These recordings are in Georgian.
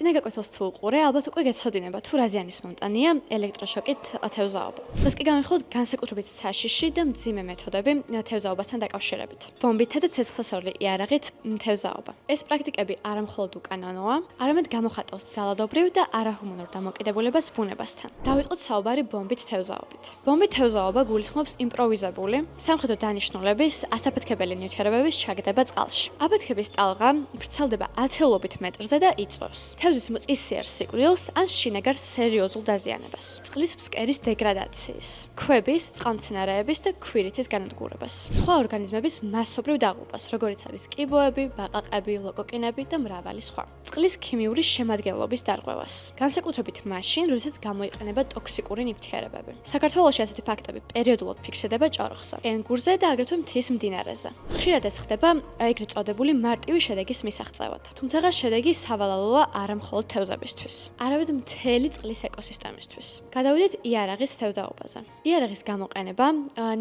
წინა გაკვეთილს თუ უყურე, ალბათ უკვე გეცოდინება თუ რა ზიანის მომტანია ელექტროშოკით თევზაობა. დღეს კი განვიხილოთ განსაკუთრებით საშიში და მძიმე მეთოდები თევზაობასთან დაკავშირებით. ბომბითა და ცეცხლსასროლი იარაღით თევზაობა. ეს პრაქტიკები არა მხოლოდ უკანონოა, არამედ გამოხატავს ძალადობრივ და არაჰუმანურ დამოკიდებულებას ბუნებასთან. დავიწყოთ საუბარი ბომბით თევზაობით. ბომბით თევზაობა გულისხმობს იმპროვიზებული, სამხედრო დანიშნულების ასაფეთქებელი ნივთიერებების ჩაგდება წყალში. აფეთქების ტალღა ვრცელდება ათეულობით მეტრზე და იწვევს თევზის მყისიერ სიკვდილს ან შინაგარ სერიოზულ დაზიანებას, წყლის ფსკერის დეგრადაციის, ქვების, წყალმცენარეების და ქვირითის განადგურებას, სხვა ორგანიზმების მასობრივ დაღუპვას, როგორიც არის კიბოები, ბაყაყები, ლოკოკინები და მრავალი სხვა, წყლის ქიმიური შემადგენლობის დარღვევას, განსაკუთრებით მაშინ, როდესაც გამოიყენება ტოქსიკური ნივთიერებები. საქართველოში ასეთი ფაქტები პერიოდულად ფიქსირდება ჭოროხზე, ენგურზე და აგრეთვე მთის მდინარეზე. ხშირად ეს ხდება ეგრეთ წოდებული მარტივი შედეგის მისაღწევად. თუმცა შედეგი სავალალოა არა მხოლოდ თევზებისთვის, არამედ მთელი წყლის ეკოსისტემისთვის. გადავიდეთ იარაღის თევზაობაზე. იარაღის გამოყენება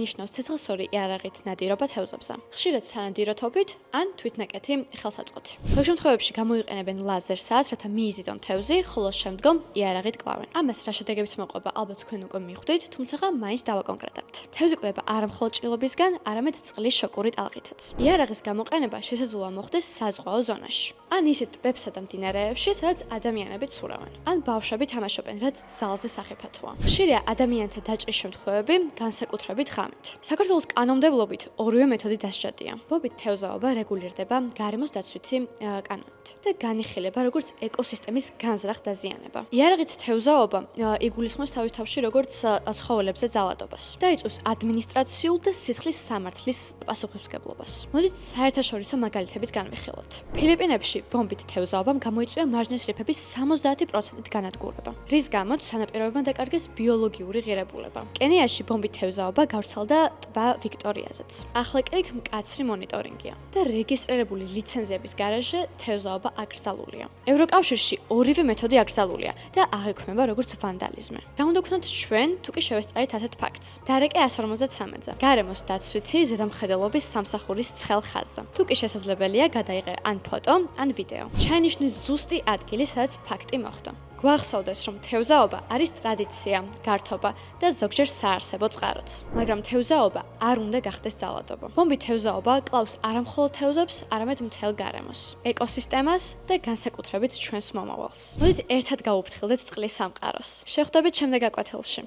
ნიშნავს ცეცხლსასროლი იარაღით ნადირობა თევზებზე, ხშირად სანადიროთობით ან თვითნაკეთი ხელსაწყოთი. ზოგ შემთხვევებში გამოიყენებენ ლაზერსაც, რათა მიიზიდონ თევზი, ხოლო შემდგომ იარაღით კლავენ. ამას რა შედეგებიც მოყვება, ალბათ თქვენ უკვე მიხვდით, თუმცა მაინც დავაკონკრეტებთ. თევზი კვდება არა მხოლოდ ჭრილობისგან, არამედ წყლის შოკური ტალღითაც. იარაღის გამოყენება შესაძლოა მოხდეს საზღვაო ზონაში. ან ისეთ ტბებსა და მდინარეებში, სადაც ადამიანები ცურავენ, ან ბავშვები თამაშობენ, რაც ძალზე სახიფათოა. ხშირია ადამიანთა დაჭრის შემთხვევები, განსაკუთრებით ღამით. საქართველოს კანონმდებლობით ორივე მეთოდი დასჯადია. ბომბით თევზაობა რეგულირდება გარემოს დაცვითი კანონით და განიხილება როგორც ეკოსისტემის განზრახ დაზიანება. იარაღით თევზაობა იგულისხმებს თავის თავში როგორც ცხოველებზე ძალადობას და იწვევს ადმინისტრაციულ და სისხლის სამართლის პასუხისმგებლობას. მოდით საერთაშორისო მაგალითებით განვიხილოთ. ფილიპინებში ბომბით თევზაობამ გამოიწვია მარჯნის რიფების 70%-ით განადგურება, რის გამოც სანაპიროებმა დაკარგეს ბიოლოგიური ღირებულება. კენიაში ბომბით თევზაობა გავრცელდა ტბა ვიქტორიაზეც. ახლა კი მკაცრი მონიტორინგია და რეგისტრირებული ლიცენზიების გარეშე თევზაობა აკრძალულია. ევროკავშირში ორივე მეთოდი აკრძალულია და აღიქვამება როგორც ვანდალიზმი. რა უნდა ვქნოთ ჩვენ, თუ კი შევესწარით ასეთ ფაქტს? დარეკე 153-ზე. გარემოს დაცვითი ზედამხედველობის სამსახურის ცხელ ხაზზე. თუ კი შესაძლებელია, გადაიღე ან ფოტო, ან ვიდეო. ჩაინიშნეს ზუსტი ადგილი, სადაც ფაქტი მოხდა. გვახსოვდეს, რომ თევზაობა არის ტრადიცია, გართობა და ზოგჯერ საარსებო წყაროც. მაგრამ თევზაობა არ უნდა გახდეს ძალადობა. ბომბით თევზაობა კლავს არა მხოლოდ თევზებს, არამედ მთელ გარემოს, ეკოსისტემას და განსაკუთრებით ჩვენს მომავალს. მოდით ერთად გავუფრთხილდეთ წყლის სამყაროს. შევხვდებით შემდეგ გაკვეთილში.